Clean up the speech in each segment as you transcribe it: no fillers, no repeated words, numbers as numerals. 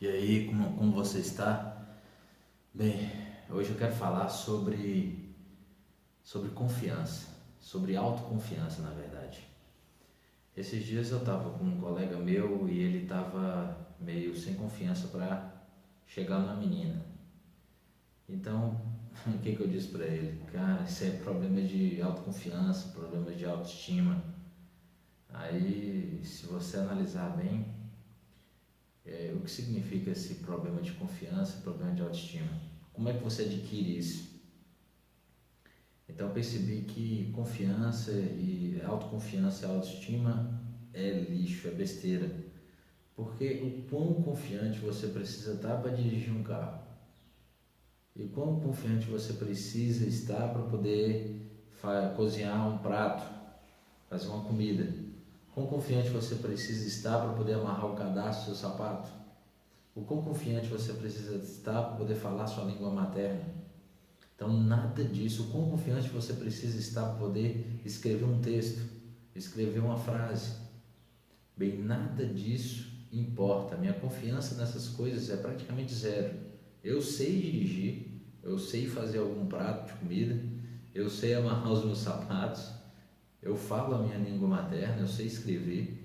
E aí, como você está? Bem, hoje eu quero falar sobre confiança, sobre autoconfiança, na verdade. Esses dias eu estava com um colega meu e ele estava meio sem confiança para chegar numa menina. Então, o que eu disse para ele? Cara, isso é problema de autoconfiança, problema de autoestima. Aí, se você analisar bem, o que significa esse problema de confiança, problema de autoestima? Como é que você adquire isso? Então eu percebi que confiança e autoconfiança e autoestima é lixo, é besteira. Porque o quão confiante você precisa estar para dirigir um carro? E o quão confiante você precisa estar para poder cozinhar um prato, fazer uma comida? Quão confiante você precisa estar para poder amarrar o cadastro do seu sapato? O quão confiante você precisa estar para poder falar sua língua materna? Então, nada disso. O quão confiante você precisa estar para poder escrever um texto, escrever uma frase? Bem, nada disso importa. Minha confiança nessas coisas é praticamente zero. Eu sei dirigir, eu sei fazer algum prato de comida, eu sei amarrar os meus sapatos, eu falo a minha língua materna, eu sei escrever.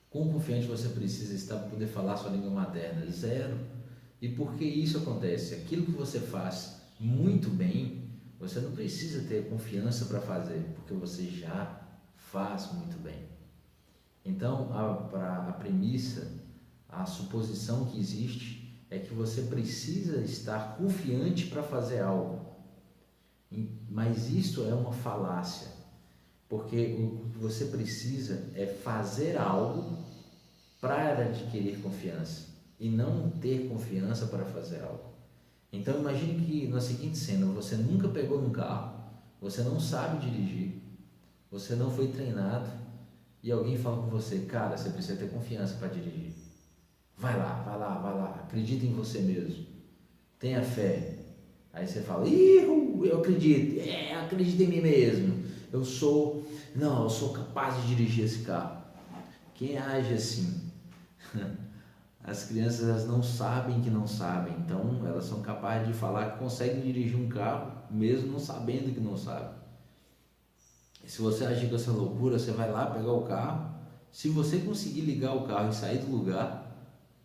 Quão confiante você precisa estar para poder falar sua língua materna? Zero. E por que isso acontece? Aquilo que você faz muito bem, você não precisa ter confiança para fazer, porque você já faz muito bem. Então, a premissa, a suposição que existe é que você precisa estar confiante para fazer algo. Mas isso é uma falácia, porque o que você precisa é fazer algo para adquirir confiança e não ter confiança para fazer algo. Então imagine que na seguinte cena, você nunca pegou num carro, você não sabe dirigir, você não foi treinado e alguém fala com você: cara, você precisa ter confiança para dirigir. Vai lá, vai lá, vai lá, acredita em você mesmo, tenha fé. Aí você fala: eu acredito, acredito em mim mesmo, eu sou capaz de dirigir esse carro. Quem age assim? As crianças, elas não sabem que não sabem, então elas são capazes de falar que conseguem dirigir um carro mesmo não sabendo que não sabem. E se você agir com essa loucura, você vai lá pegar o carro, se você conseguir ligar o carro e sair do lugar,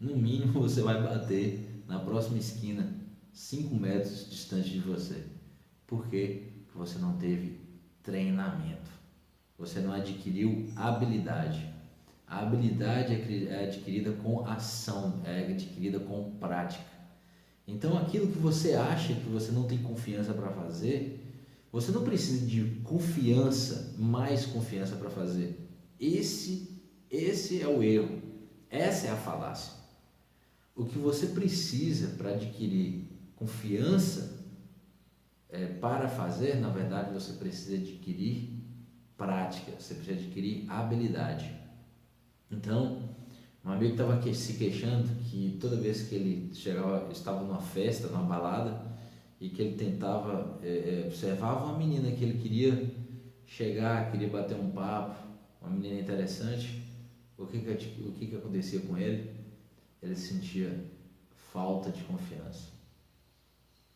no mínimo você vai bater na próxima esquina 5 metros distante de você. Por quê? Porque você não teve treinamento, você não adquiriu habilidade. A habilidade é adquirida com ação, é adquirida com prática. Então aquilo que você acha que você não tem confiança para fazer, você não precisa de confiança, mais confiança para fazer. Esse é o erro, essa é a falácia. O que você precisa para adquirir confiança para fazer, na verdade, você precisa adquirir prática, você precisa adquirir habilidade. Então, um amigo estava se queixando que toda vez que ele estava numa festa, numa balada, e que ele tentava, observava uma menina que ele queria chegar, queria bater um papo, uma menina interessante, o que acontecia com ele? Ele sentia falta de confiança.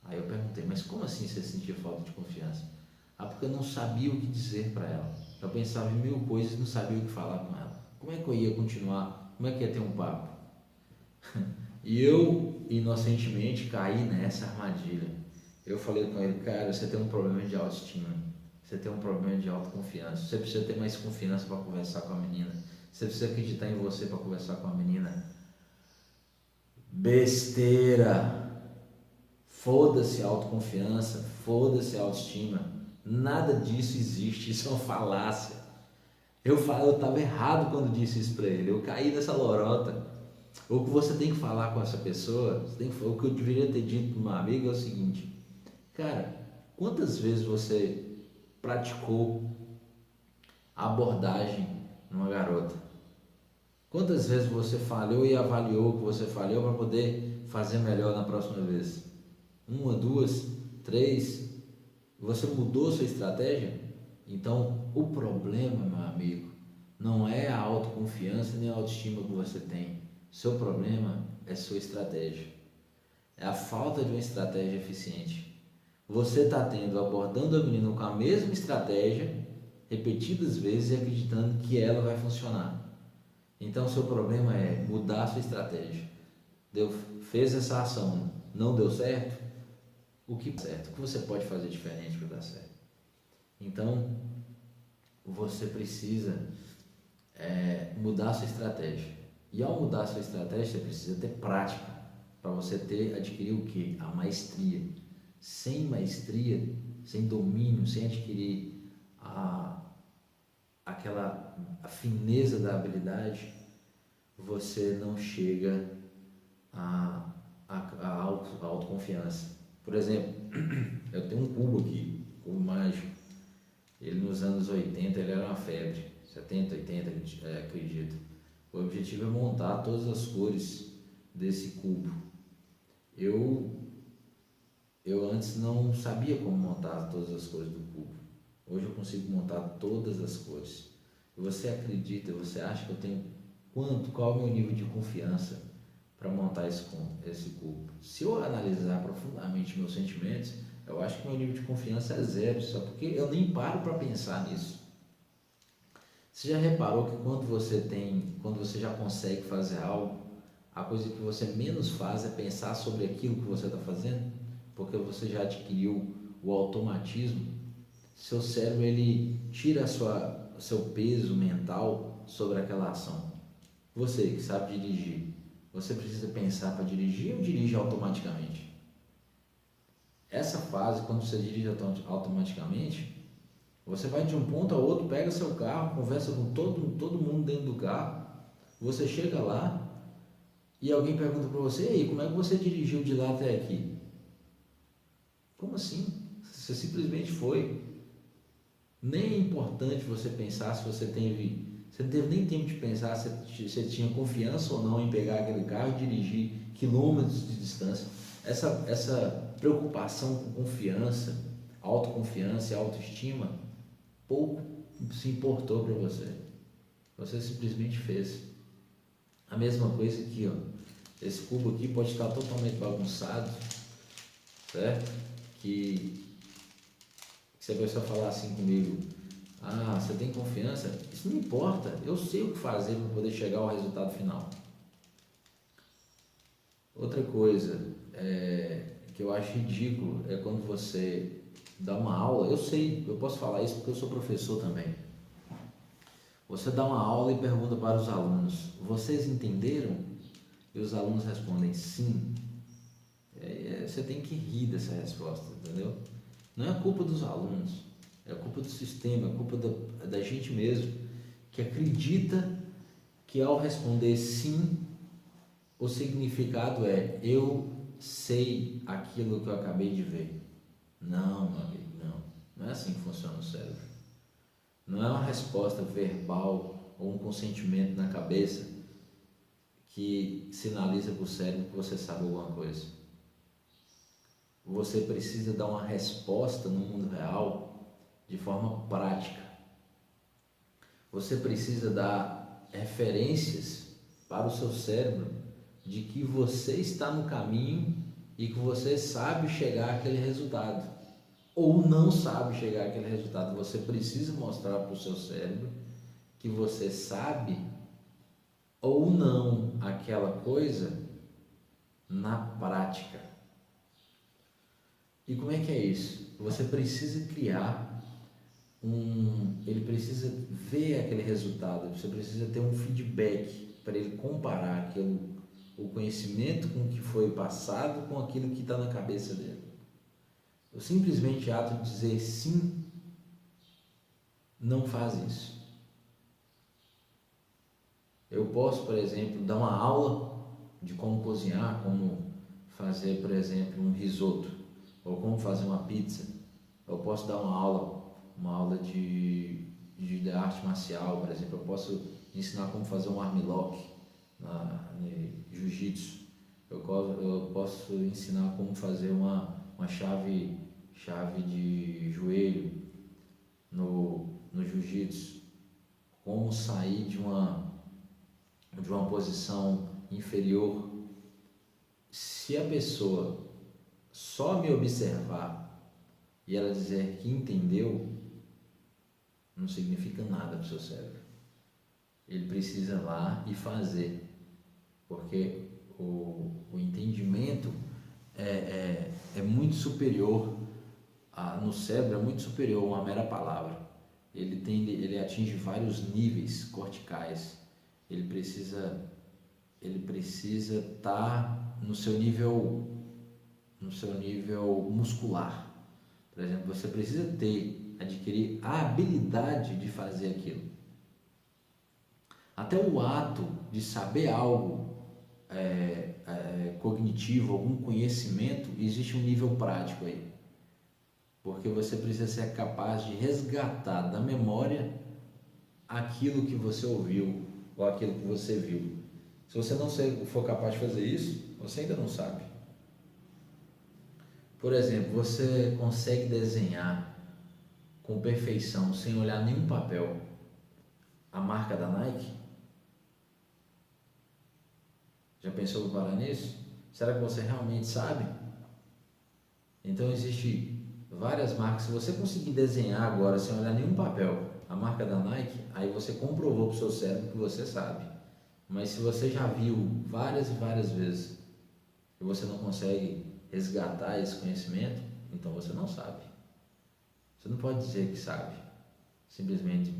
Aí eu perguntei: mas como assim você sentia falta de confiança? Porque eu não sabia o que dizer para ela. Eu pensava em 1000 coisas e não sabia o que falar com ela. Como é que eu ia continuar? Como é que ia ter um papo? E eu, inocentemente, caí nessa armadilha. Eu falei com ele: cara, você tem um problema de autoestima, você tem um problema de autoconfiança, você precisa ter mais confiança para conversar com a menina, você precisa acreditar em você para conversar com a menina. Besteira! Foda-se a autoconfiança, foda-se a autoestima, nada disso existe, isso é uma falácia. Eu estava errado quando disse isso para ele, eu caí nessa lorota. O que você tem que falar com essa pessoa, o que eu deveria ter dito para uma amiga é o seguinte: cara, quantas vezes você praticou a abordagem numa garota? Quantas vezes você falhou e avaliou que você falhou para poder fazer melhor na próxima vez? 1, 2, 3? Você mudou sua estratégia? Então, o problema, meu amigo, não é a autoconfiança nem a autoestima que você tem. Seu problema é sua estratégia. É a falta de uma estratégia eficiente. Você está abordando a menina com a mesma estratégia, repetidas vezes e acreditando que ela vai funcionar. Então, seu problema é mudar a sua estratégia. Fez essa ação, não deu certo? O que você pode fazer diferente para dar certo? Então, você precisa mudar a sua estratégia. E ao mudar a sua estratégia, você precisa ter prática para você adquirir o quê? A maestria. Sem maestria, sem domínio, sem adquirir a fineza da habilidade, você não chega à autoconfiança. Por exemplo, eu tenho um cubo aqui, cubo mágico. Ele nos anos 80 ele era uma febre, 70, 80, acredito. O objetivo é montar todas as cores desse cubo. Eu antes não sabia como montar todas as cores do cubo. Hoje eu consigo montar todas as cores. Você acredita, você acha que eu tenho qual é o meu nível de confiança para montar esse cubo? Se eu analisar profundamente meus sentimentos, eu acho que meu nível de confiança é zero, só porque eu nem paro para pensar nisso. Você já reparou que quando você já consegue fazer algo, a coisa que você menos faz é pensar sobre aquilo que você está fazendo? Porque você já adquiriu o automatismo. Seu cérebro ele tira seu peso mental sobre aquela ação. Você que sabe dirigir, você precisa pensar para dirigir ou dirige automaticamente? Essa fase, quando você dirige automaticamente, você vai de um ponto a outro, pega seu carro, conversa com todo mundo dentro do carro, você chega lá e alguém pergunta para você: "Ei, como é que você dirigiu de lá até aqui?" Como assim? Você simplesmente foi. Nem é importante você pensar se você não teve nem tempo de pensar se você tinha confiança ou não em pegar aquele carro e dirigir quilômetros de distância. Essa preocupação com confiança, autoconfiança e autoestima, pouco se importou para você. Você simplesmente fez. A mesma coisa aqui, ó. Esse cubo aqui pode estar totalmente bagunçado, certo? Que se a pessoa falar assim comigo: "Ah, você tem confiança?" Isso não importa, eu sei o que fazer para poder chegar ao resultado final. Outra coisa que eu acho ridículo é quando você dá uma aula. Eu posso falar isso porque eu sou professor também. Você dá uma aula e pergunta para os alunos: "Vocês entenderam?" E os alunos respondem: "Sim." Você tem que rir dessa resposta, entendeu? Não é culpa dos alunos, é culpa do sistema, é culpa da gente mesmo, que acredita que ao responder sim, o significado é: eu sei aquilo que eu acabei de ver. Não, meu amigo, não. Não é assim que funciona o cérebro. Não é uma resposta verbal ou um consentimento na cabeça que sinaliza para o cérebro que você sabe alguma coisa. Você precisa dar uma resposta no mundo real de forma prática. Você precisa dar referências para o seu cérebro de que você está no caminho e que você sabe chegar àquele resultado, ou não sabe chegar àquele resultado. Você precisa mostrar para o seu cérebro que você sabe ou não aquela coisa na prática. E como é que é isso? Você precisa criar ele precisa ver aquele resultado, você precisa ter um feedback para ele comparar o conhecimento com o que foi passado com aquilo que está na cabeça dele. O simplesmente ato de dizer sim não faz isso. Eu posso, por exemplo, dar uma aula de como cozinhar, como fazer, por exemplo, um risoto, ou como fazer uma pizza. Eu posso dar uma aula de arte marcial, por exemplo. Eu posso ensinar como fazer um armlock no jiu-jitsu. Eu posso ensinar como fazer uma chave de joelho no jiu-jitsu, como sair de uma posição inferior, se a pessoa só me observar e ela dizer que entendeu, não significa nada para o seu cérebro. Ele precisa ir lá e fazer, porque o entendimento é muito superior no cérebro, é muito superior a uma mera palavra. Ele atinge vários níveis corticais. Ele precisa estar no seu nível muscular. Por exemplo, você precisa adquirir a habilidade de fazer aquilo. Até o ato de saber algo cognitivo, algum conhecimento, existe um nível prático aí. Porque você precisa ser capaz de resgatar da memória aquilo que você ouviu ou aquilo que você viu. Se você não for capaz de fazer isso, você ainda não sabe. Por exemplo, você consegue desenhar com perfeição, sem olhar nenhum papel, a marca da Nike? Já pensou em parar nisso? Será que você realmente sabe? Então existe várias marcas. Se você conseguir desenhar agora sem olhar nenhum papel a marca da Nike, aí você comprovou para o seu cérebro que você sabe. Mas se você já viu várias e várias vezes e você não consegue resgatar esse conhecimento, então você não sabe. Você não pode dizer que sabe, simplesmente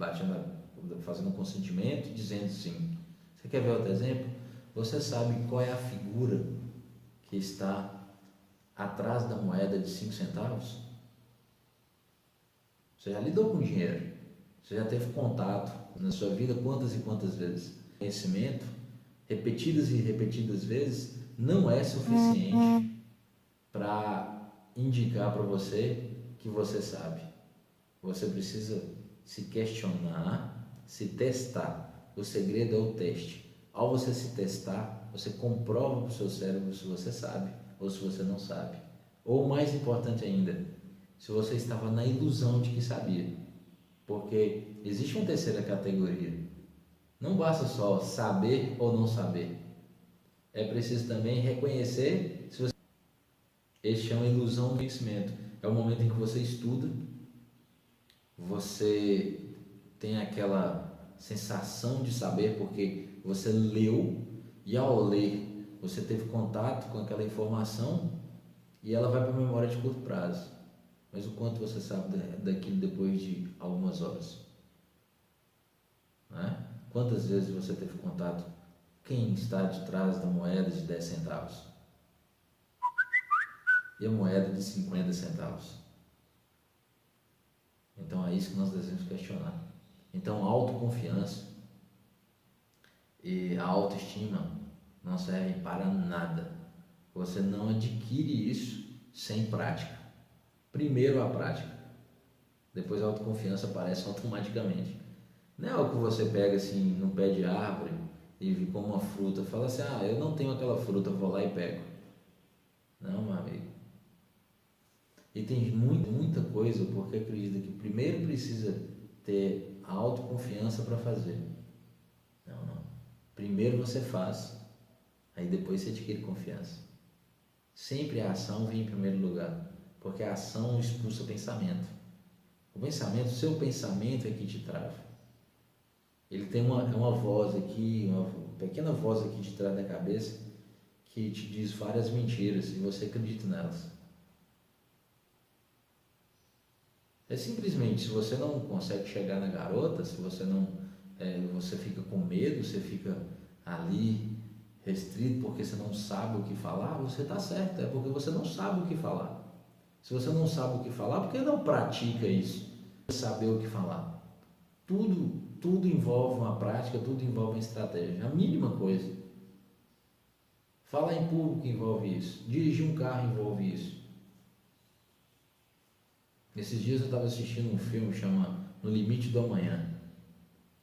fazendo um consentimento e dizendo sim. Você quer ver outro exemplo? Você sabe qual é a figura que está atrás da moeda de 5 centavos? Você já lidou com dinheiro? Você já teve contato na sua vida quantas e quantas vezes? Conhecimento, repetidas e repetidas vezes, não é suficiente para indicar para você que você sabe. Você precisa se questionar, se testar. O segredo é o teste. Ao você se testar, você comprova para o seu cérebro se você sabe ou se você não sabe. Ou mais importante ainda, se você estava na ilusão de que sabia. Porque existe uma terceira categoria. Não basta só saber ou não saber. É preciso também reconhecer se você... Este é uma ilusão do conhecimento. É o momento em que você estuda, você tem aquela sensação de saber porque você leu, e ao ler você teve contato com aquela informação e ela vai para a memória de curto prazo. Mas o quanto você sabe daquilo depois de algumas horas? Né? Quantas vezes você teve contato? Quem está de trás da moeda de 10 centavos? E a moeda de 50 centavos? Então é isso que nós devemos questionar. Então a autoconfiança e a autoestima não servem para nada. Você não adquire isso sem prática. Primeiro a prática, depois a autoconfiança aparece automaticamente. Não é algo que você pega assim no pé de árvore e como uma fruta, fala assim, eu não tenho aquela fruta, vou lá e pego. Não, meu amigo. E tem muita coisa, porque acredita que primeiro precisa ter a autoconfiança para fazer. Não. Primeiro você faz, aí depois você adquire confiança. Sempre a ação vem em primeiro lugar, porque a ação expulsa o pensamento. O seu pensamento é que te trava. Ele tem uma voz aqui, uma pequena voz aqui de trás da cabeça que te diz várias mentiras e você acredita nelas. É simplesmente, se você não consegue chegar na garota, se você não, você fica com medo, você fica ali restrito porque você não sabe o que falar, você está certo, é porque você não sabe o que falar. Se você não sabe o que falar, por que não pratica isso? Saber o que falar. Tudo envolve uma prática, tudo envolve uma estratégia, a mínima coisa. Falar em público envolve isso, dirigir um carro envolve isso. Esses dias eu estava assistindo um filme chama No Limite do Amanhã,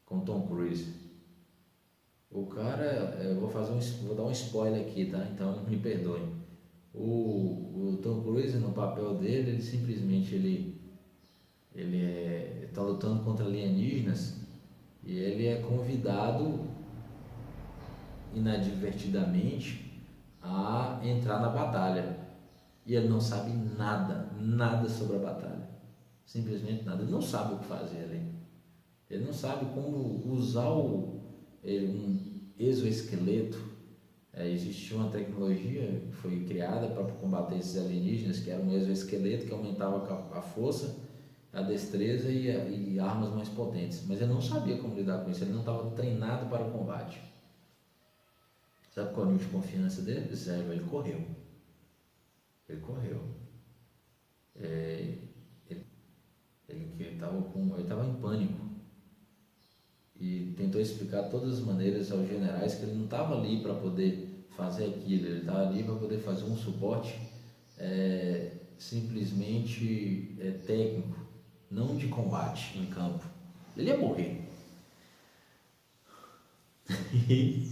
com Tom Cruise. O cara, eu vou dar um spoiler aqui, tá? Então me perdoem. O Tom Cruise, no papel dele, ele simplesmente está lutando contra alienígenas e ele é convidado inadvertidamente a entrar na batalha. E ele não sabe nada sobre a batalha. Simplesmente nada. Ele não sabe o que fazer ali. Ele não sabe como usar um exoesqueleto. Existia uma tecnologia que foi criada para combater esses alienígenas, que era um exoesqueleto que aumentava a força, a destreza e armas mais potentes. Mas ele não sabia como lidar com isso. Ele não estava treinado para o combate. Sabe qual é o nível de confiança dele? Zero. Ele correu. Ele estava em pânico e tentou explicar de todas as maneiras aos generais que ele não estava ali para poder fazer aquilo, ele estava ali para poder fazer um suporte simplesmente técnico, não de combate em campo. Ele ia morrer. E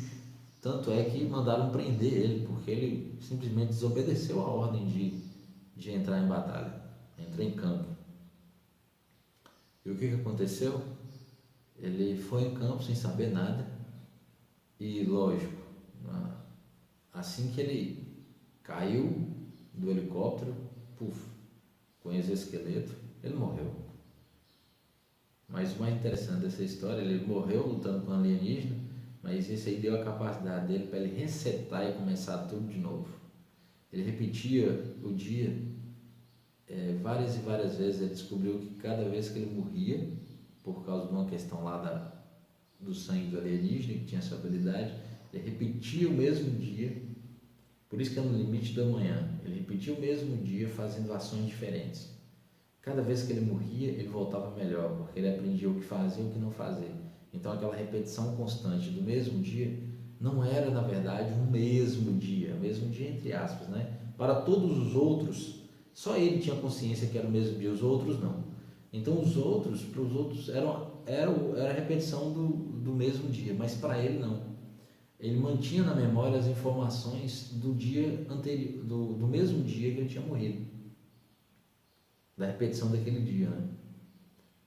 tanto é que mandaram prender ele, porque ele simplesmente desobedeceu a ordem de entrar em batalha, entrar em campo. E o que aconteceu? Ele foi em campo sem saber nada e, lógico, assim que ele caiu do helicóptero, com exoesqueleto, ele morreu. Mas o mais interessante dessa história, ele morreu lutando com um alienígena, mas isso aí deu a capacidade dele para ele resetar e começar tudo de novo. Ele repetia o dia várias e várias vezes. Ele descobriu que cada vez que ele morria, por causa de uma questão lá do sangue do alienígena, que tinha essa habilidade, ele repetia o mesmo dia. Por isso que é no limite da manhã. Ele repetia o mesmo dia fazendo ações diferentes. Cada vez que ele morria, ele voltava melhor, porque ele aprendia o que fazer e o que não fazer. Então aquela repetição constante do mesmo dia não era, na verdade, o mesmo dia entre aspas, né? Para todos os outros, só ele tinha consciência que era o mesmo dia, os outros não. Então para os outros era a repetição do mesmo dia, mas para ele não. Ele mantinha na memória as informações do dia anterior, do mesmo dia que ele tinha morrido, da repetição daquele dia, né?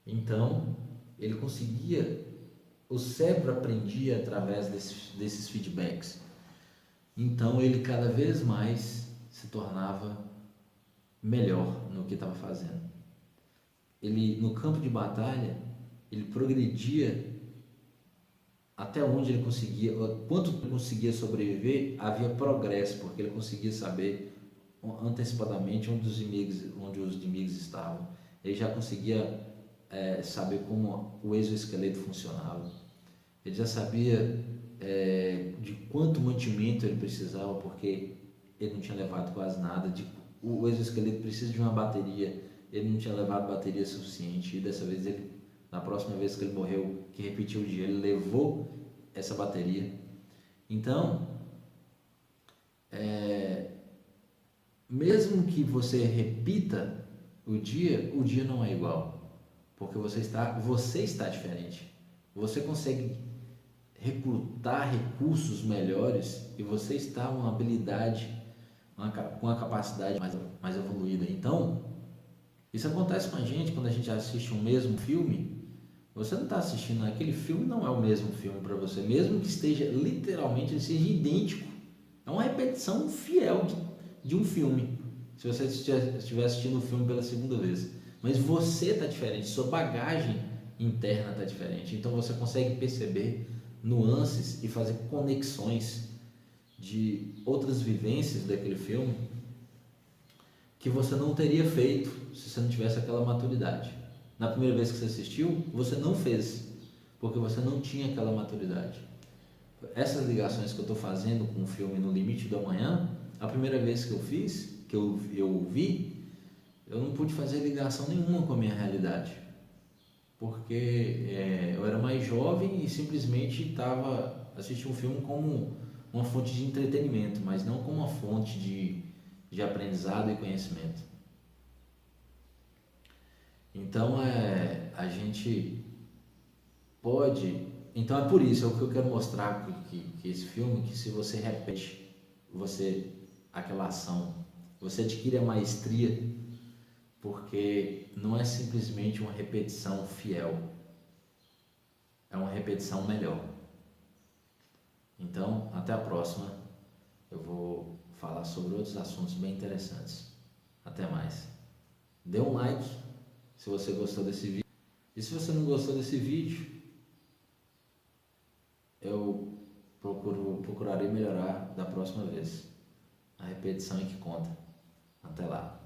Então ele conseguia, o cérebro aprendia através desses feedbacks. Então ele cada vez mais se tornava melhor no que estava fazendo. Ele, no campo de batalha, ele progredia até onde ele conseguia, quanto ele conseguia sobreviver, havia progresso, porque ele conseguia saber antecipadamente onde os inimigos estavam. Ele já conseguia saber como o exoesqueleto funcionava. Ele já sabia de quanto mantimento ele precisava, porque ele não tinha levado quase nada. O exoesqueleto precisa de uma bateria, ele não tinha levado bateria suficiente, e dessa vez na próxima vez que ele morreu, que repetiu o dia, ele levou essa bateria. Então, mesmo que você repita o dia não é igual, porque você está diferente. Você consegue recrutar recursos melhores e você está com uma habilidade, com uma capacidade mais evoluída. Então, isso acontece com a gente quando a gente assiste um mesmo filme. Você não está assistindo, aquele filme não é o mesmo filme para você, mesmo que esteja literalmente, ele seja idêntico. É uma repetição fiel de um filme, se você estiver assistindo o filme pela segunda vez. Mas você está diferente, sua bagagem interna está diferente. Então você consegue perceber nuances e fazer conexões de outras vivências daquele filme que você não teria feito se você não tivesse aquela maturidade. Na primeira vez que você assistiu, você não fez, porque você não tinha aquela maturidade. Essas ligações que eu estou fazendo com o filme No Limite do Amanhã, a primeira vez que eu fiz, que eu vi, eu não pude fazer ligação nenhuma com a minha realidade, porque eu era mais jovem e simplesmente estava assistindo um filme como uma fonte de entretenimento, mas não como uma fonte de aprendizado e conhecimento. Então a gente pode. Então é por isso, é o que eu quero mostrar que esse filme, que se você repete aquela ação, você adquire a maestria, porque não é simplesmente uma repetição fiel, é uma repetição melhor. Então, até a próxima. Eu vou falar sobre outros assuntos bem interessantes. Até mais. Dê um like se você gostou desse vídeo. E se você não gostou desse vídeo, eu procurarei melhorar da próxima vez. A repetição é que conta. Até lá.